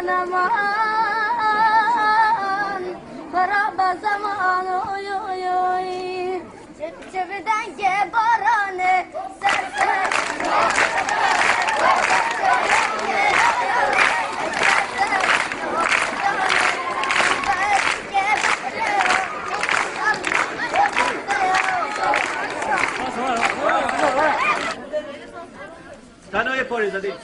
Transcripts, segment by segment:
aman خراب زمان اوی اوی اوی چه بدن که بارانه سرسر Stanuje pory, zadej.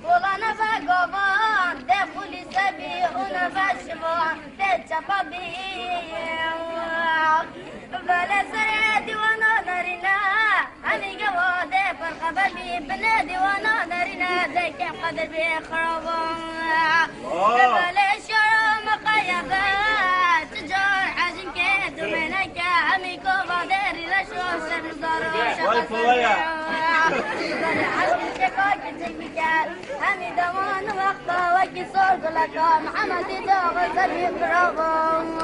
ولانا فاقوان دخولي سبي ونفشبان تتشفبي بلا سريدي وانا نارينا هني قوادي فرقببي بنادي وانا نارينا ذيك قدر بيخربان بلا شرم قيبا تجار حاجن كيد ومنك همي قوادي لشو سنزار وشفا همي دمان وقتا وكي صوت لك محمد تاغل سبي برافو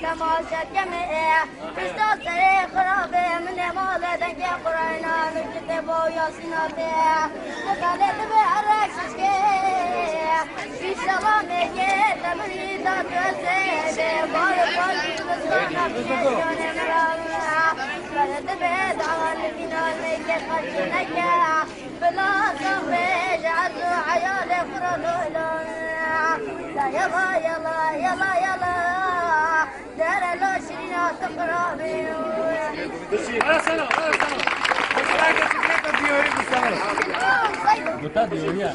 تماشى جميع بستوصل خرابي من مولى دنجي قرينا نكتب وياسيناتي نقالت بعرق ششكي في شلامي جيت مريضة وزيدي بارك بسوانا في شوني مرانا بلد بيد عوالي فينا الميكت خشنك بلا صفي جعلوا عيالي فرنولو لا يلا يلا يلا يلا دار لو شرينا تقرابي Ala sana, ala sana. Mesela herkes bir diyor, bir sana. Gota diyor ya.